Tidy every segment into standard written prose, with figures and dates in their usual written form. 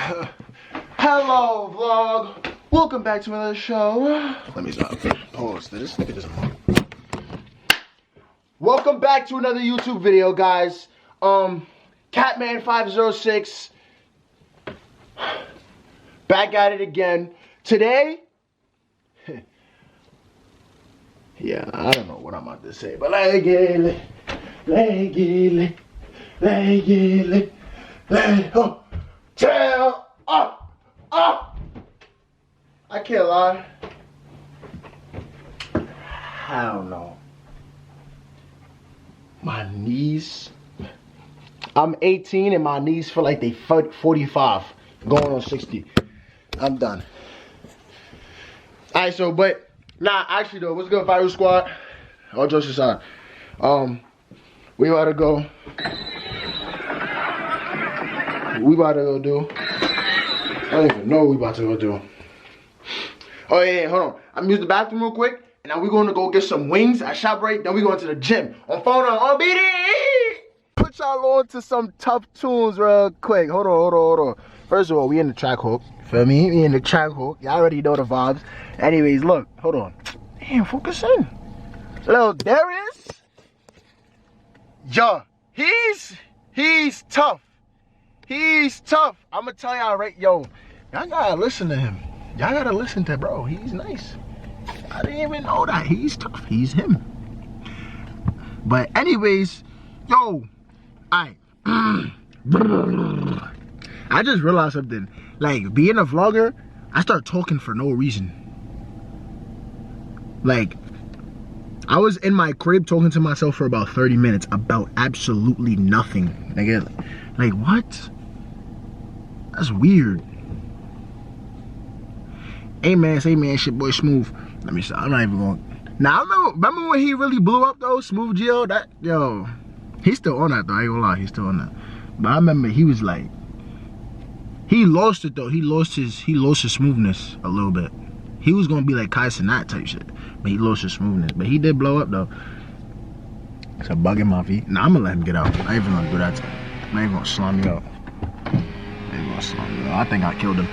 Hello, vlog. Welcome back to another show. Let me stop. Pause this. Look at this. Welcome back to another YouTube video, guys. Catman506. Back at it again. Today. Yeah, I don't know what I'm about to say, but leggy. Oh, tell up. I can't lie. I don't know. My knees. I'm 18 and my knees feel like they 45, going on 60. I'm done. Alright, so but actually though, what's good, Fire Squad? All jokes aside, we about to go. Do. I don't even know what we about to go do. Oh yeah, hold on. I'm using the bathroom real quick, and now we're going to go get some wings at ShopRite. Then we're going to the gym. On phone on BD. Put y'all on to some tough tunes real quick. Hold on. First of all, we in the track hook. Feel me? We in the track hook. Y'all already know the vibes. Anyways, look. Hold on. Damn, focus in. Little Darius. Yo, he's tough. He's tough. I'ma tell y'all right, yo, y'all gotta listen to him. Y'all gotta listen to bro. He's nice. I didn't even know that. He's tough. He's him. But anyways, yo, I just realized something. Like, being a vlogger, I start talking for no reason. Like, I was in my crib talking to myself for about 30 minutes about absolutely nothing. Nigga, like what? That's weird. Hey man, shit boy Smooth. Let me stop. I'm not even going. Now I remember when he really blew up though, Smooth Geo. That yo, he's still on that though. I ain't gonna lie, he's still on that. But I remember he was like, he lost it though. He lost his smoothness a little bit. He was gonna be like Kai Cenat type shit, but he lost his smoothness. But he did blow up though. It's a bug in my feet. Nah, I'm gonna let him get out. I ain't even gonna do that to him. I ain't gonna slime you out. I think I killed him.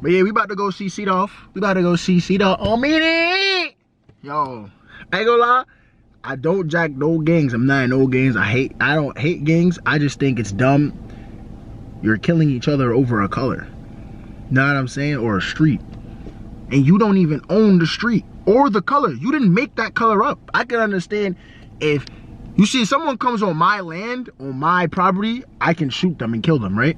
But yeah, we about to go see Seedorf. Oh, meaning. Yo, I ain't gonna lie. I don't jack no gangs. I'm not in no gangs. I don't hate gangs. I just think it's dumb. You're killing each other over a color. Know what I'm saying? Or a street. And you don't even own the street or the color. You didn't make that color up. I can understand if you see someone comes on my land, on my property, I can shoot them and kill them, right?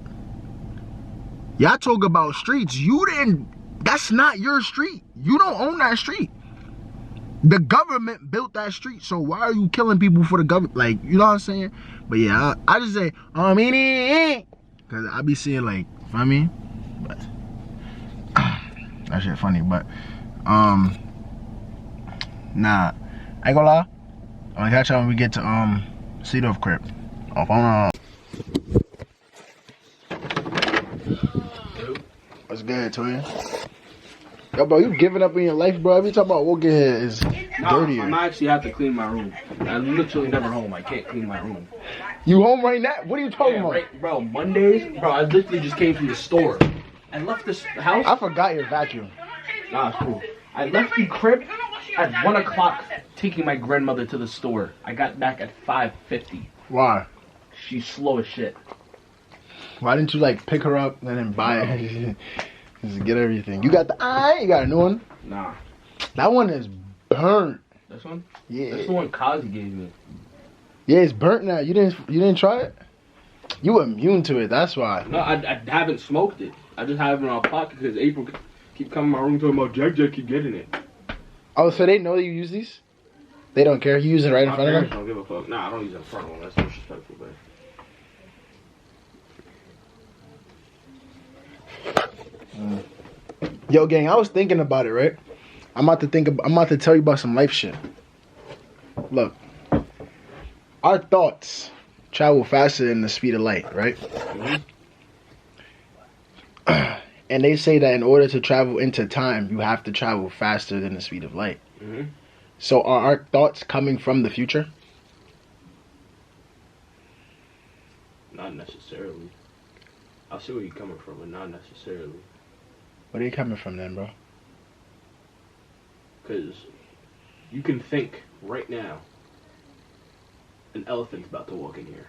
Y'all talk about streets. You didn't, that's not your street. You don't own that street. The government built that street, so why are you killing people for the government? Like, you know what I'm saying? But yeah, I just say, because I be seeing like, you know what I mean? But that shit funny, but nah, I ain't gonna lie. I'm gonna catch y'all when we get to Seedorf crib. Off on. What's good, twin? Yo, bro, you giving up in your life, bro? Every time I walk in here is dirtier. I actually have to clean my room. I'm literally never home. I can't clean my room. You home right now? What are you talking about? Right, bro, Mondays, bro, I literally just came from the store. I left this house. I forgot your vacuum. Nah, it's cool. I left the crib at 1 o'clock taking my grandmother to the store. I got back at 5:50. Why? She's slow as shit. Why didn't you like pick her up and then buy it? Just get everything. You got you got a new one? Nah. That one is burnt. This one? Yeah. That's the one Kazi gave me. Yeah, it's burnt now. You didn't try it? You were immune to it, that's why. No, I haven't smoked it. I just have it in my pocket because April keep coming to my room talking about Jack keep getting it. Oh, so they know that you use these? They don't care? You use it right in front of them? I don't give a fuck. Nah, I don't use it in front of them. That's disrespectful, but. Yo, gang, I was thinking about it, right? I'm about to tell you about some life shit. Look, our thoughts travel faster than the speed of light, right? Mm-hmm. And they say that in order to travel into time, you have to travel faster than the speed of light. Mm-hmm. So are our thoughts coming from the future? Not necessarily. I see where you're coming from, but not necessarily. Where are you coming from then, bro? Because you can think right now, an elephant's about to walk in here.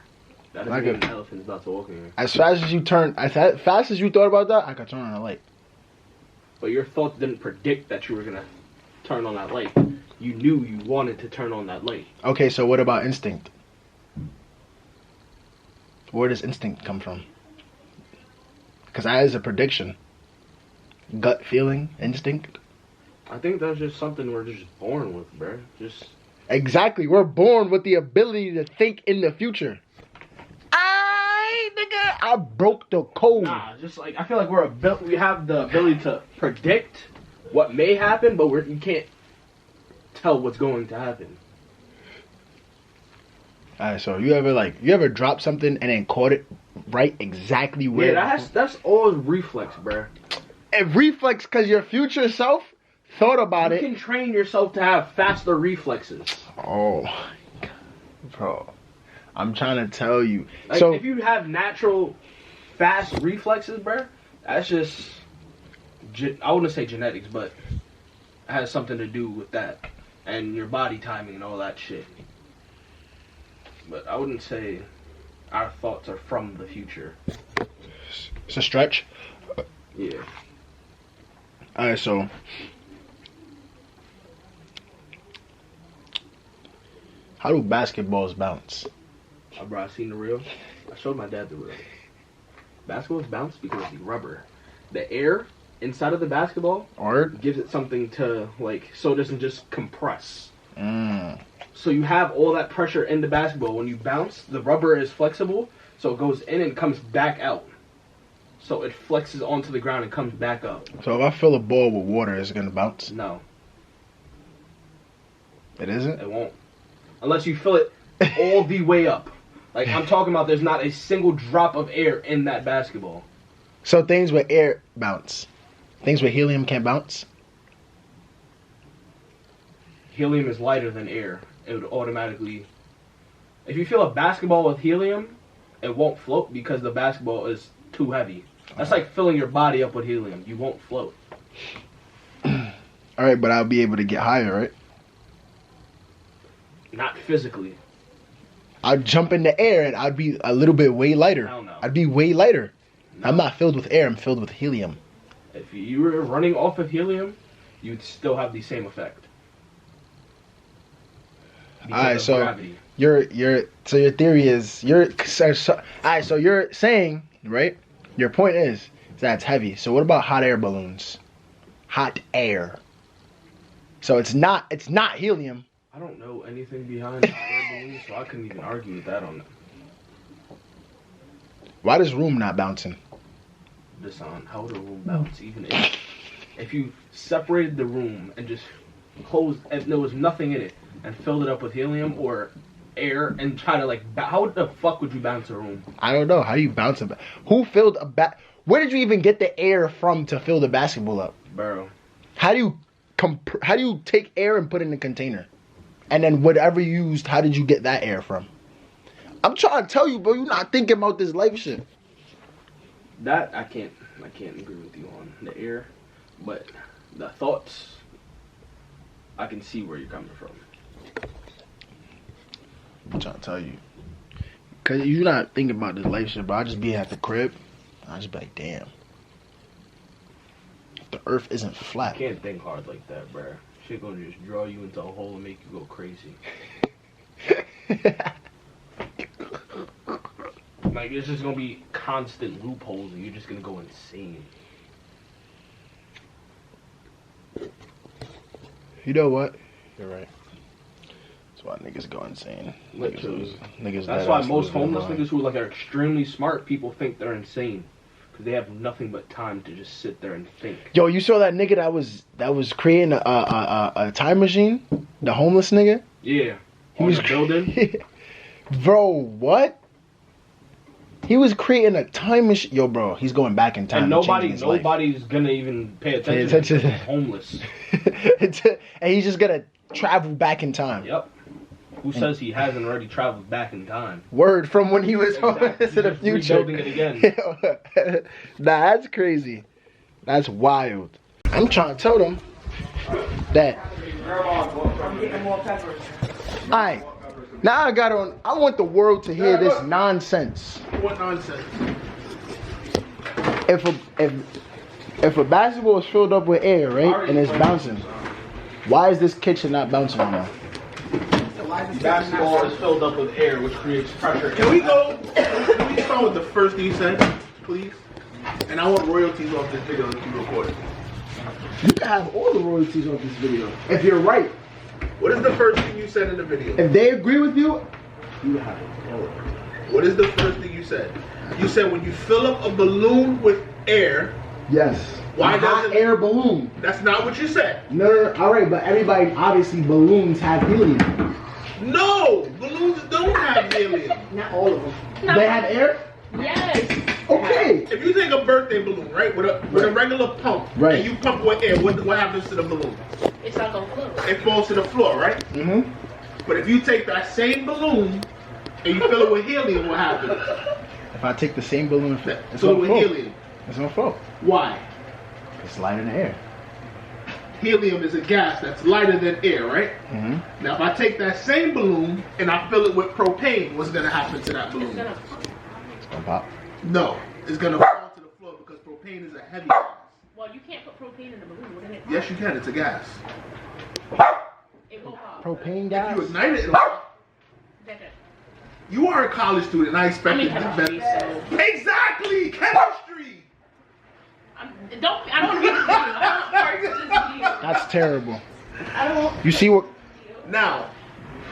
That doesn't mean an elephant's about to walk in here. As fast as you thought about that, I could turn on a light. But your thoughts didn't predict that you were gonna turn on that light. You knew you wanted to turn on that light. Okay, so what about instinct? Where does instinct come from? Because that is a prediction. Gut feeling, instinct. I think that's just something we're just born with, bro. Just exactly. We're born with the ability to think in the future. I broke the code. Nah, just like I feel like we have the ability to predict what may happen, but you can't tell what's going to happen. Alright, so you ever drop something and then caught it right exactly where? Yeah, that's all reflex, bro. And reflex because your future self thought about it. You can train yourself to have faster reflexes. Oh, bro. I'm trying to tell you. Like, so if you have natural fast reflexes, bro, that's just, I wouldn't say genetics, but it has something to do with that. And your body timing and all that shit. But I wouldn't say our thoughts are from the future. It's a stretch. Yeah. Alright, so how do basketballs bounce? Bro, I seen the reel. I showed my dad the reel. Basketballs bounce because of the rubber. The air inside of the basketball gives it something to, like, so it doesn't just compress. So you have all that pressure in the basketball. When you bounce, the rubber is flexible, so it goes in and comes back out. So it flexes onto the ground and comes back up. So if I fill a ball with water, is it going to bounce? No. It isn't? It won't. Unless you fill it all the way up. Like, I'm talking about there's not a single drop of air in that basketball. So things with air bounce. Things with helium can't bounce? Helium is lighter than air. It would automatically... If you fill a basketball with helium, it won't float because the basketball is too heavy. That's like filling your body up with helium. You won't float. Alright, but I'll be able to get higher, right? Not physically. I'd jump in the air and I'd be a little bit way lighter. Hell no. I'd be way lighter. No. I'm not filled with air, I'm filled with helium. If you were running off of helium, you'd still have the same effect. Alright, so gravity. your theory is alright, so you're saying, right? Your point is that it's heavy. So what about hot air balloons? Hot air. So it's not helium. I don't know anything behind air balloons, so I couldn't even argue with that on Why does room not bouncing? this on how would a room bounce? Even if you separated the room and just closed, and there was nothing in it, and filled it up with helium or air and try to like, how the fuck would you bounce a room? I don't know. How do you bounce a Who filled a Where did you even get the air from to fill the basketball up? Bro. How do you take air and put it in a container? And then whatever you used, how did you get that air from? I'm trying to tell you, bro, you're not thinking about this life shit. That I can't agree with you on the air, but the thoughts, I can see where you're coming from. I'm trying to tell you. Cause you're not thinking about this life shit, but I just be at the crib. I just be like, damn. The earth isn't flat. You can't think hard like that, bro. Shit gonna just draw you into a hole and make you go crazy. Like, it's just gonna be constant loopholes and you're just gonna go insane. You know what? You're right. That's why niggas go insane. Literally. Niggas That's why most homeless niggas who are extremely smart people think they're insane. Because they have nothing but time to just sit there and think. Yo, you saw that nigga that was creating a time machine? The homeless nigga? Yeah. He was building. Bro, what? He was creating a time machine. Yo, bro, he's going back in time. And nobody's gonna even pay attention to him. Homeless. And he's just gonna travel back in time. Yep. Who says he hasn't already traveled back in time? Word from when he was Exactly. to the future. Rebuilding it again. Nah, that's crazy. That's wild. I'm trying to tell them that. I'm getting more peppers. Alright. Now I want the world to hear this nonsense. What nonsense? If a basketball is filled up with air, right, and it's bouncing, why is this kitchen not bouncing no more? Basketball is filled up with air, which creates pressure. Can we start with the first thing you said, please? And I want royalties off this video that you recorded. You can have all the royalties off this video if you're right. What is the first thing you said in the video? If they agree with you, you have it. What is the first thing you said? You said when you fill up a balloon with air. Yes. Why a hot doesn't air balloon? That's not what you said. No. All right, but everybody obviously balloons have helium. No, balloons don't have helium. Not all of them. No. They have air. Yes. Okay. If you take a birthday balloon, right, with a regular pump, right, and you pump with air, what happens to the balloon? It's not gonna float. It falls to the floor, right? Mm-hmm. But if you take that same balloon and you fill it with helium, what happens? If I take the same balloon and fill it with helium, it's gonna float. Why? It's light in the air. Helium is a gas that's lighter than air, right? Mm-hmm. Now, if I take that same balloon and I fill it with propane, what's gonna happen to that balloon? It's gonna pop. No, it's gonna fall to the floor because propane is a heavy gas. Well, you can't put propane in the balloon, wouldn't it? Yes, you can. It's a gas. It won't pop. Propane gas. If you ignite it, it'll pop. You are a college student. I expect you to be better. Exactly, chemistry. I don't want to be the That's terrible. I don't. You see what? Now,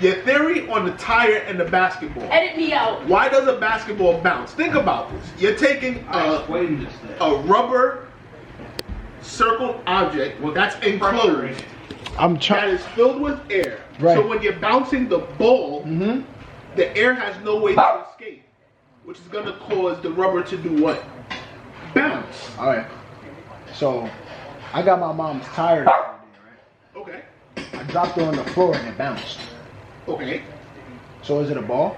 your theory on the tire and the basketball. Edit me out. Why does a basketball bounce? Think about this. You're taking a rubber circle object that's enclosed. I'm trying. That is filled with air. Right. So when you're bouncing the ball, the air has no way to escape, which is going to cause the rubber to do what? Bounce. All right. So, I got my mom's tire the other day, right? Okay. I dropped her on the floor and it bounced. Okay. So is it a ball?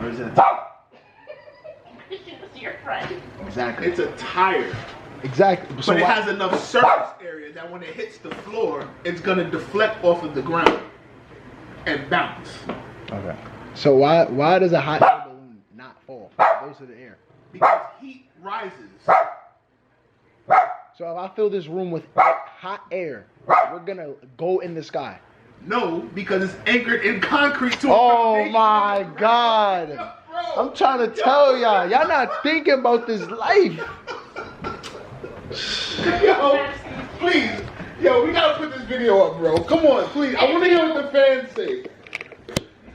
Or is it a tire? Your friend. Exactly. It's a tire. Exactly. So But it has enough surface area that when it hits the floor, it's going to deflect off of the ground and bounce. Okay. So why does a hot air balloon not fall? It goes to the air. Because heat rises. So if I fill this room with hot air, we're gonna go in the sky. No, because it's anchored in concrete to a Oh foundation. my God! Bro. I'm trying to tell y'all not thinking about this life. Yo, please. Yo, we gotta put this video up, bro. Come on, please. I wanna hear what the fans say.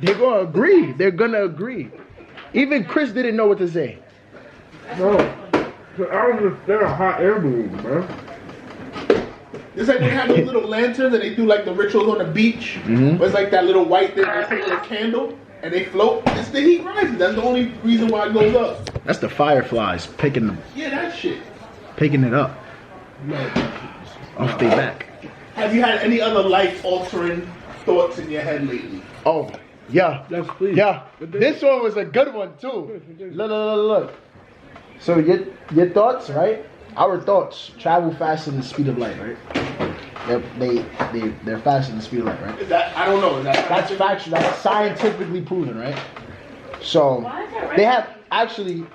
They're gonna agree. They're gonna agree. Even Chris didn't know what to say. No, I don't understand a hot air balloon, man. It's like when they have those little lanterns and they do like the rituals on the beach. But it's like that little white thing, they take a little candle and they float. It's the heat rising. That's the only reason why it goes up. That's the fireflies picking Yeah, that shit. it up off their back. Have you had any other life-altering thoughts in your head lately? Oh, yeah. Yes, please. Yeah. This one was a good one too. Look. So your thoughts, right? Our thoughts travel faster than the speed of light, right? They're faster than the speed of light, right? Is that, I don't know. Is that That's factual. That's scientifically proven, right? So they have actually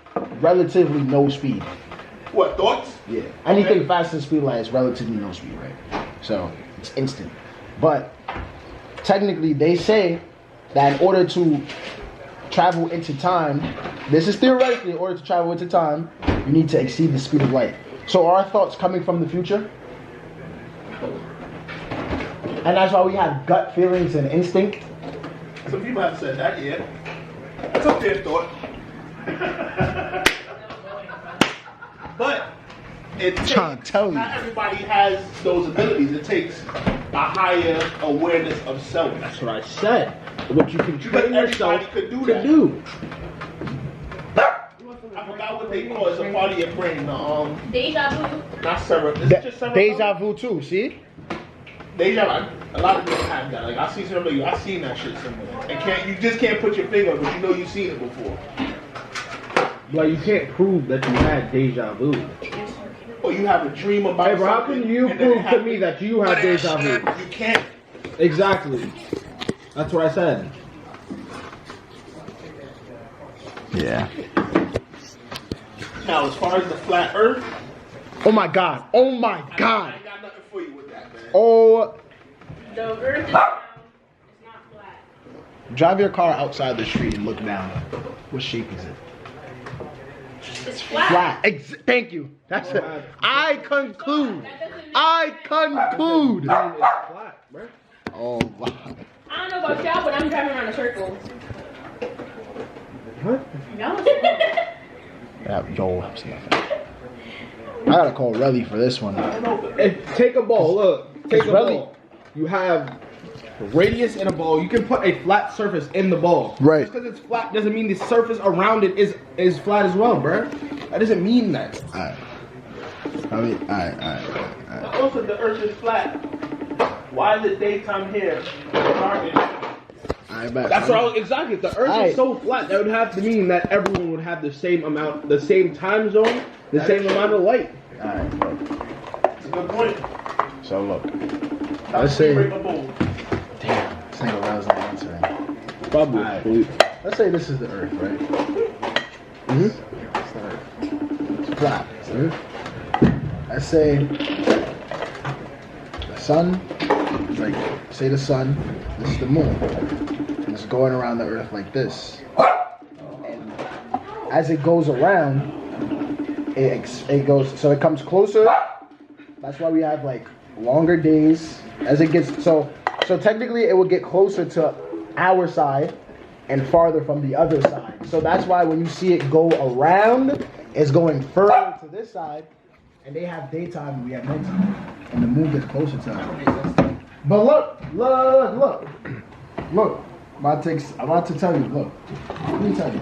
relatively no speed. what, thoughts? Yeah. Anything faster than speed of light is relatively no speed, right? So it's instant. But technically, they say that in order to travel into time, this is theoretically, in order to travel into time, you need to exceed the speed of light. So are our thoughts coming from the future? And that's why we have gut feelings and instinct. Some people have said that, yeah. That's a fair thought. But it takes, Trying to tell you. not everybody has those abilities. It takes a higher awareness of self. That's what I said. What you can Because train yourself everybody could do to that. do. I forgot what they call it. It's a part of your brain. Deja vu. Not cerebral. Is it just cerebral? Deja vu too, see? Deja, a lot of people have that. Like I see somebody, I seen that shit somewhere. And you just can't put your finger, but you know you've seen it before. Like you can't prove that you had deja vu. Or you have a dream about Hey, bro, how something. can you prove to me that you have deja vu? You can't. Exactly. That's what I said. Yeah. Now, as far as the flat Earth, Oh my God. Oh my God. I ain't got nothing for you with that, man. Oh. The earth is round. It's not flat. Drive your car outside the street and look down. What shape is it? It's flat. Flat. Thank you. That's it. I conclude. I conclude. It's flat, bro. Oh wow. I don't know about y'all, but I'm driving around in circles. What? No. Yeah, Joel, I'm saying that. I gotta call Relly for this one. Hey, take a ball. Look, take It's a really- ball. You have a radius in a ball. You can put a flat surface in the ball. Right. Just because it's flat doesn't mean the surface around it is flat as well, bro. That doesn't mean that. Alright. I mean, alright. Also, the Earth is flat. Why is it daytime here? Dark at night? Alright, bet. That's what I was exactly. If the Earth Alright. is so flat, that would have to mean that everyone would have the same amount, the same time zone, the same amount of light. Alright, look. It's a good point. So look. Stop Let's say. break a bowl. Damn, this nigga Rel's not answering. Probably. Alright. Let's say this is the Earth, right? Mm-hmm. It's the Earth. It's flat. It's the Earth. Let's say the sun, like, say the sun, this is the moon. And it's going around the Earth like this. And as it goes around, it goes, so it comes closer. That's why we have like longer days as it gets, so technically it will get closer to our side and farther from the other side. So that's why when you see it go around, it's going further to this side, and they have daytime and we have nighttime, and the moon gets closer to us. But look, I'm about to tell you, look, let me tell you.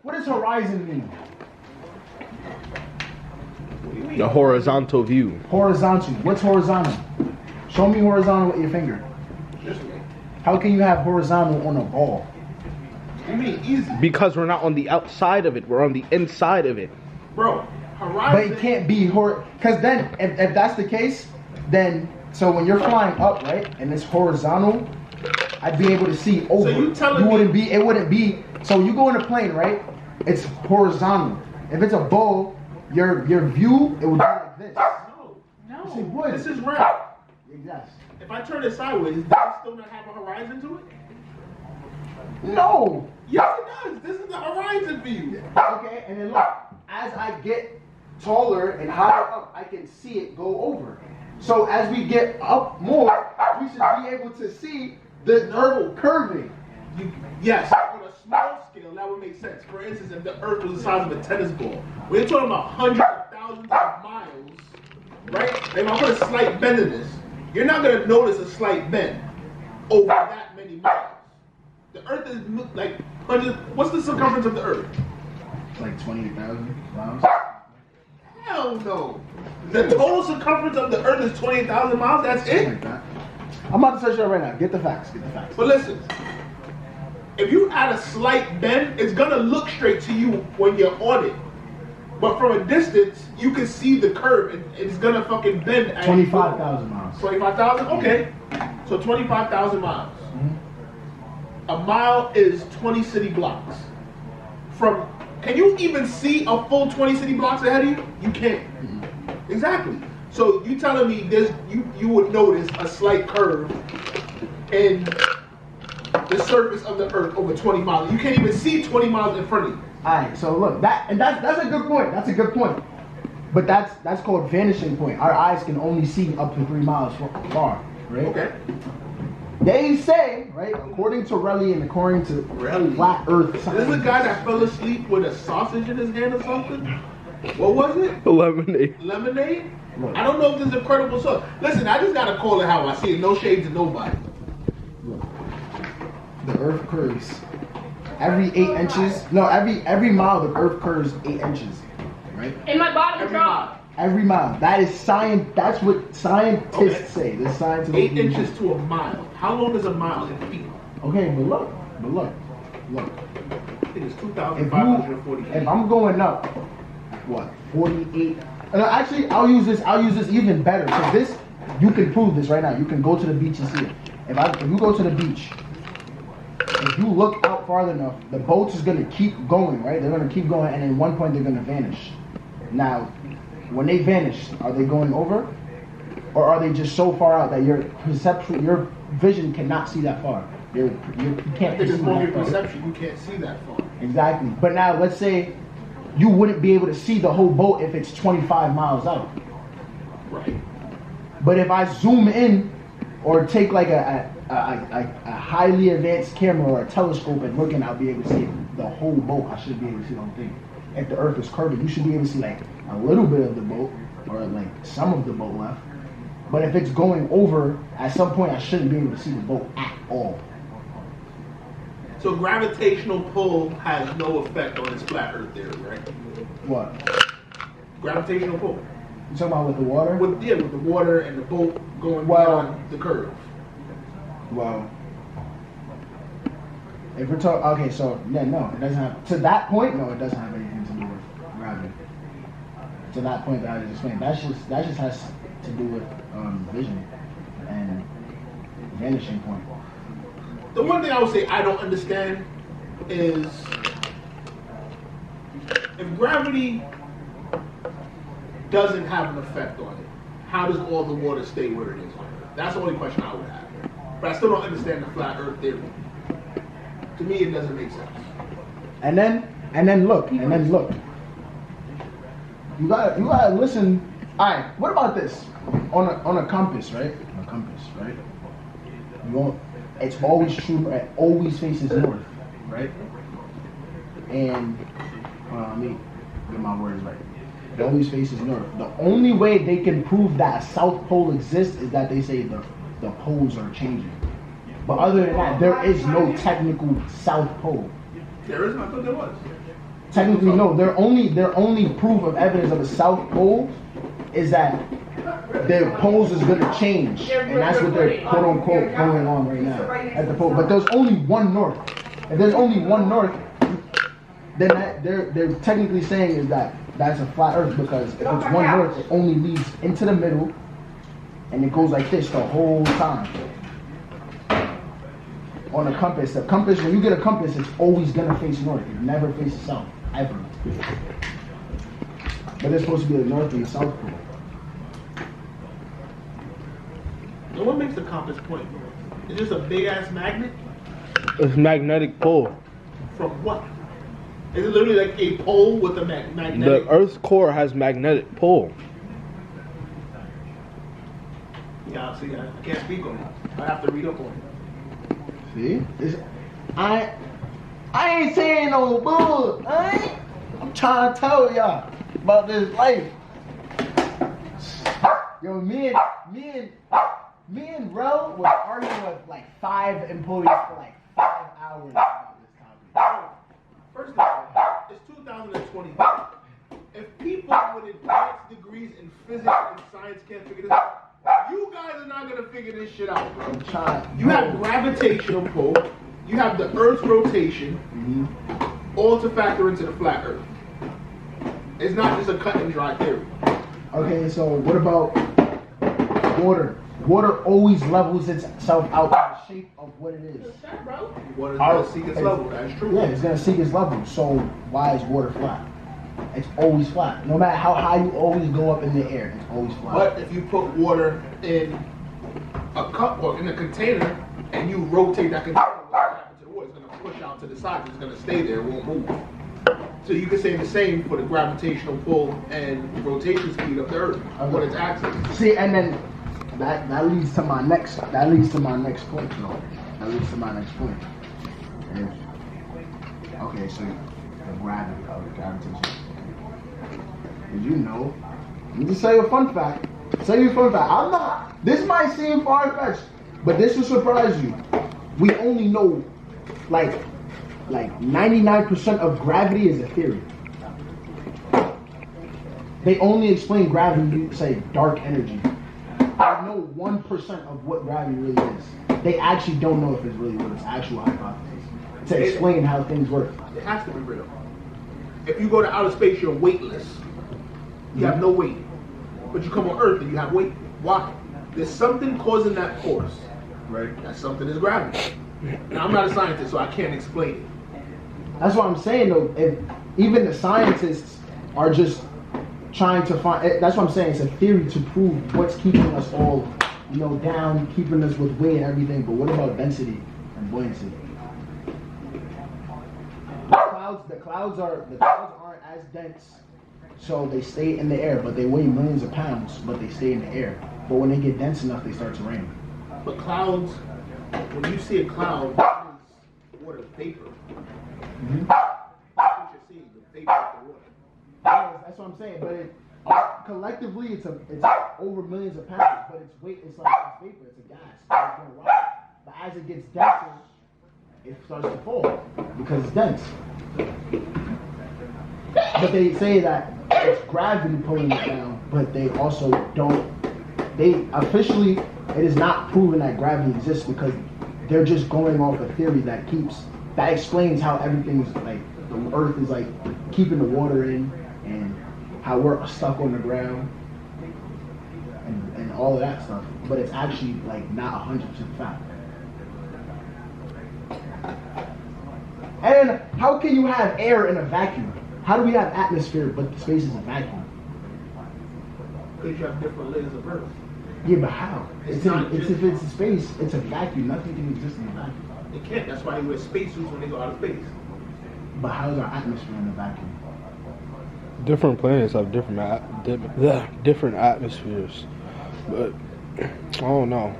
What does horizon mean? The horizontal view. Horizontal. What's horizontal? Show me horizontal with your finger. This way. How can you have horizontal on a ball? You mean easy? Because we're not on the outside of it, we're on the inside of it. Bro, But horizon. it can't be because then if that's the case, then so when you're flying up, right, and it's horizontal, I'd be able to see over. So you telling me- it wouldn't be. So you go in a plane, right? It's horizontal. If it's a bowl, your view it would be like this. No. Say, what? This is round. Yes. If I turn it sideways, does it still not have a horizon to it? No. Yes, it does. This is the horizon view. Okay, and then look, as I get taller and higher up, I can see it go over. So as we get up more, we should be able to see the Earth curving. Yes, on a small scale, that would make sense. For instance, if the Earth was the size of a tennis ball, we're talking about hundreds of thousands of miles, right? If I put a slight bend in this, you're not going to notice a slight bend over that many miles. The Earth is like hundreds. What's the circumference of the Earth? It's like 28,000 miles. Hell no. The total circumference of the Earth is 28,000 miles. That's Something it. like that. I'm about to search it up right now. Get the facts. But listen, if you add a slight bend, it's gonna look straight to you when you're on it. But from a distance, you can see the curve, and it's gonna fucking bend. As 25,000 miles. 25,000? Okay. So 25,000 miles. A mile is 20 city blocks. Can you even see a full 20 city blocks ahead of you? You can't. Exactly. So you telling me you would notice a slight curve in the surface of the Earth over 20 miles. You can't even see 20 miles in front of you. Alright, so look, that's a good point. That's a good point. But that's called vanishing point. Our eyes can only see up to 3 miles far, right? Okay. They say, right, according to Relly and according to Flat Earth This science. is a guy that fell asleep with a sausage in his hand or something. What was it? Lemonade. Lemonade? I don't know if this is a credible source. Listen, I just gotta call it how I see it. No shade to nobody. Look, the Earth curves every 8 inches. No, every mile the Earth curves 8 inches, right? In my bottom Every jaw. mile. Every mile. That is science. That's what scientists say. The scientists. 8 inches to a mile. How long is a mile in feet? Okay, but look. I think it's 2,540 feet. If I'm going up, what, 48? Actually, I'll use this even better. So this, you can prove this right now. You can go to the beach and see it. If you go to the beach, if you look out farther enough, the boats is gonna keep going, right? They're gonna keep going, and at one point they're gonna vanish. Now, when they vanish, are they going over, or are they just so far out that your vision cannot see that far? You can't. If it's only perception, you can't see that far. Exactly. But now, let's say you wouldn't be able to see the whole boat if it's 25 miles out. Right. But if I zoom in, or take like a highly advanced camera or a telescope and look, and I'll be able to see the whole boat. I should be able to see the whole thing. If the Earth is curving, you should be able to see like a little bit of the boat, or like some of the boat left. But if it's going over, at some point I shouldn't be able to see the boat at all. So gravitational pull has no effect on its flat Earth theory, right? What? Gravitational pull. You talking about with the water? With the water and the boat going beyond the curve. Well, if we're talking, okay, so yeah, no, it doesn't have, to that point, no, it doesn't have anything to do with gravity. To that point that I just explained, that just has to do with vision and vanishing point. The one thing I would say I don't understand is if gravity doesn't have an effect on it, how does all the water stay where it is on Earth? That's the only question I would have. But I still don't understand the flat Earth theory. To me, it doesn't make sense. And then look. You gotta listen. All right. What about this? On a compass, right? On a compass, right? It's always true. It always faces north, right? And let me get my words right. It always faces north. The only way they can prove that a south pole exists is that they say the poles are changing. But other than that, there is no technical south pole. There is? I thought there was. Technically, no. Their only proof of evidence of a south pole is that their poles is going to change, and that's what they're quote unquote going on right now at the pole. But there's only one north. If there's only one north, then they're technically saying is that that's a flat Earth, because if it's one north, it only leads into the middle, and it goes like this the whole time. On a compass, when you get a compass, it's always gonna face north. It never faces south, ever. But there's supposed to be a north and a south pole. So what makes the compass point? It's just a big ass magnet? It's magnetic pole. From what? Is it literally like a pole with a magnetic? The Earth's core has magnetic pole. Yeah, see, I can't speak on it. I have to read up on it. See? I ain't saying no bull. I'm trying to tell y'all about this life. Yo, me and Ro was arguing with like 5 employees for like 5 hours about this topic. First of all, it's 2020. If people with advanced degrees in physics and science can't figure this out, you guys are not gonna figure this shit out, bro. You have gravitational pull, you have the Earth's rotation, all to factor into the flat Earth. It's not just a cut and dry theory. Okay, so what about water? Water always levels itself out to the shape of what it is. Water's gonna seek its level, that's true. Yeah, it's gonna seek its level. So why is water flat? It's always flat. No matter how high you always go up in the air, it's always flat. But if you put water in a cup or in a container and you rotate that container, what's happening to the water? It's going to push out to the side. It's going to stay there. It won't move. So you can say the same for the gravitational pull and rotation speed of the Earth on its axis. See, and then that leads to my next point, though. That leads to my next point. Okay, so the gravitation. Did you know? Let me just tell you a fun fact. I'm not. This might seem far-fetched, but this will surprise you. We only know like 99% of gravity is a theory. They only explain gravity, you say dark energy. I know 1% of what gravity really is. They actually don't know if it's really what its actual hypothesis. To explain how things work. It has to be real. If you go to outer space, you're weightless. You have no weight. But you come on Earth and you have weight. Why? There's something causing that force. Right. That something is gravity. Now, I'm not a scientist, so I can't explain it. That's what I'm saying, though. If even the scientists are just trying to find. That's what I'm saying. It's a theory to prove what's keeping us all, down, keeping us with weight and everything. But what about density and buoyancy? The clouds aren't as dense, so they stay in the air. But they weigh millions of pounds, but they stay in the air. But when they get dense enough, they start to rain. But clouds, when you see a cloud, it's water vapor. Mm-hmm. That's what you're seeing, the vapor of the water. That's what I'm saying. But collectively, it's over millions of pounds. But its weight, it's like it's vapor. It's a gas. It's gonna rise. But as it gets denser, it starts to fall because it's dense. But they say that it's gravity pulling it down. But they also don't. They officially, it is not proven that gravity exists because they're just going off a theory that explains how everything is like the Earth is like keeping the water in and how we're stuck on the ground and all of that stuff. But it's actually like not 100% fact. And how can you have air in a vacuum? How do we have atmosphere but the space is a vacuum? Because you have different layers of Earth. Yeah, but how? If it's a space, it's a vacuum. Nothing can exist in a vacuum. It can't. That's why they wear spacesuits when they go out of space. But how is our atmosphere in a vacuum? Different planets have different atmospheres, but I don't know.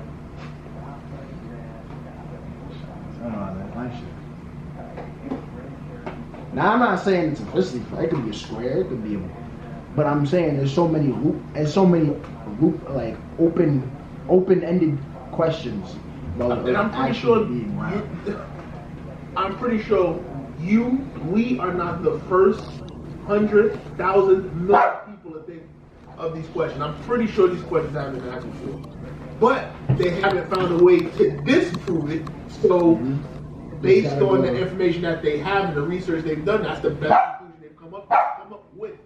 I don't know that shit. Now I'm not saying it's implicitly. It could be a square. It could be a. But I'm saying there's so many like open-ended questions. And I'm pretty sure we are not the first 100,000 million people to think of these questions. I'm pretty sure these questions haven't been asked before. But they haven't found a way to disprove it. So based on the information that they have and the research they've done, that's the best conclusion they've come up with.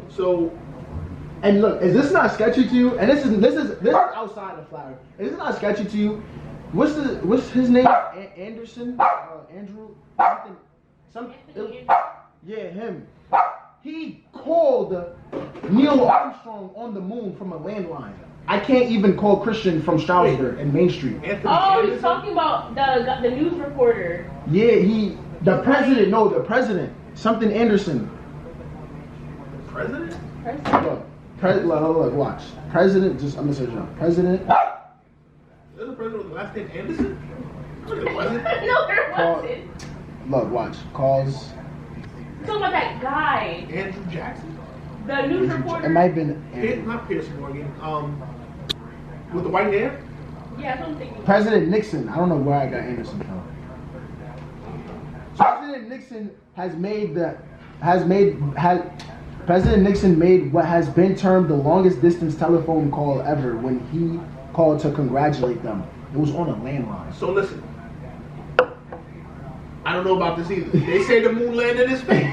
So, and look, is this not sketchy to you? And this is outside of flat Earth. Is this not sketchy to you? What's his name? Anderson? Andrew? Yeah, him. He called Neil Armstrong on the moon from a landline. I can't even call Christian from Stroudsburg and Main Street. He's talking about the news reporter. Yeah, the president. Something Anderson. President? Look, watch. President, I'm gonna search it up. President. There's a president with the last name Anderson? No, there wasn't. No, there wasn't. Look, watch. Calls. You're talking about that guy. Andrew Jackson? The news reporter. It might have been. Not Pierce Morgan. With the white hair? Yeah, that's what I'm thinking. President Nixon. I don't know where I got Anderson from. President Nixon President Nixon made what has been termed the longest distance telephone call ever when he called to congratulate them. It was on a landline. So listen, I don't know about this either. They say the moon landed in space.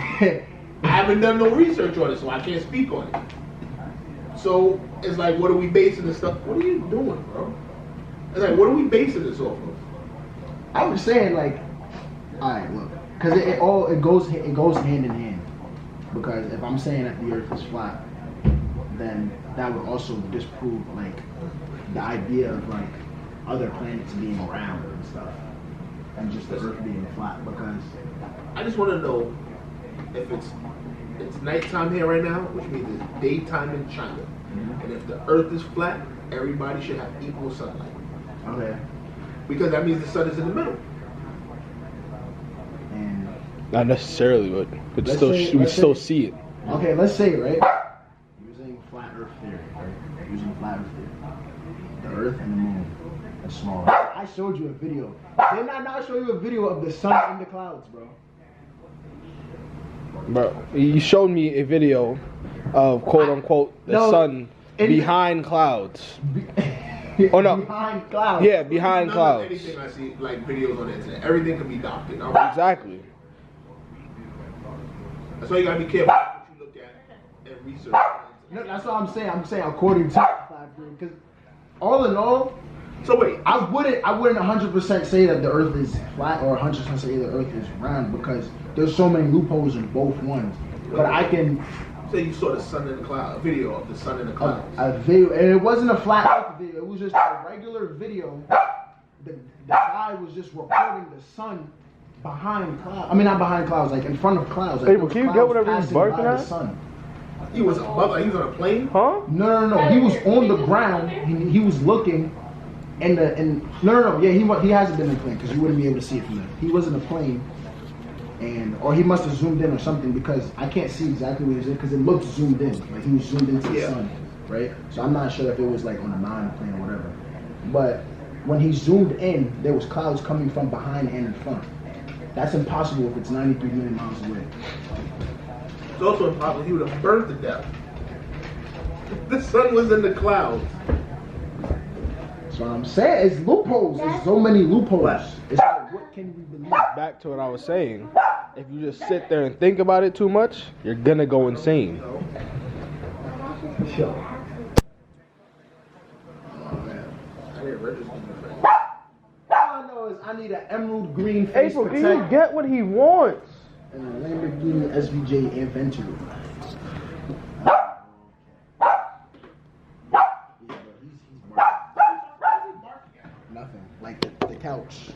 I haven't done no research on it, so I can't speak on it. So it's like, what are we basing this stuff? What are you doing, bro? It's like, what are we basing this off of? I was saying, like, all right, look, because it goes hand in hand. Because if I'm saying that the Earth is flat, then that would also disprove like the idea of like other planets being round and stuff, and just the Earth being flat. Because I just want to know if it's nighttime here right now, which means it's daytime in China, and if the Earth is flat, everybody should have equal sunlight. Okay. Because that means the sun is in the middle. Not necessarily, but we still see it. Okay, let's say, right? Using flat Earth theory, right? Using flat Earth theory. The Earth and the moon are small. I showed you a video. Didn't I not show you a video of the sun in the clouds, bro? Bro, you showed me a video of quote unquote the sun behind clouds. Oh no! Behind clouds. Yeah, behind clouds. Anything I see, like videos on the internet, everything can be doctored. Exactly. That's why you gotta be careful what you look at and research. No, that's what I'm saying. I'm saying according to because all in all, so wait, I wouldn't 100% say that the Earth is flat or 100% say the Earth is round because there's so many loopholes in both ones. But I can say you saw the sun in the cloud, a video of the sun in the clouds. A video, and it wasn't a flat Earth video. It was just a regular video. The guy was just recording the sun behind clouds. I mean, not behind clouds, like in front of clouds. Like Hey, but can you get whatever he's barking at? Sun. He was above, like he was on a plane? Huh? No. He was on the ground. He was looking, no. Yeah, he hasn't been in a plane because you wouldn't be able to see it from there. He was in a plane, or he must have zoomed in or something because I can't see exactly where he was in because it looked zoomed in, like he was zoomed into the sun, right? So I'm not sure if it was like on a non-plane or whatever. But when he zoomed in, there was clouds coming from behind and in front. That's impossible if it's 93 million miles away. It's also impossible he would have burned to death. The sun was in the clouds. That's what I'm saying. It's loopholes. There's so many loopholes. It's like, what can we believe? Back to what I was saying. If you just sit there and think about it too much, you're gonna go insane. Yo. All I know is I need an emerald green face April, can you protect get what he wants? and a Lamborghini SVJ Aventador. Nothing. Like the couch.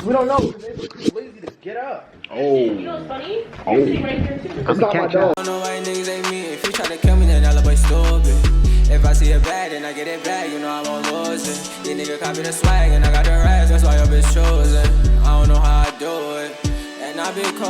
We don't know because they're lazy to get up. You know what's funny? You're sitting right here too. It's not my dog. I don't know why niggas ain't me. If you tryna kill me, then I'll be stupid. If I see it bad, then I get it back. You know I won't lose it. These niggas copy the swag, and I got the rest. That's why your bitch chosen. I don't know how I do it, and I be cold.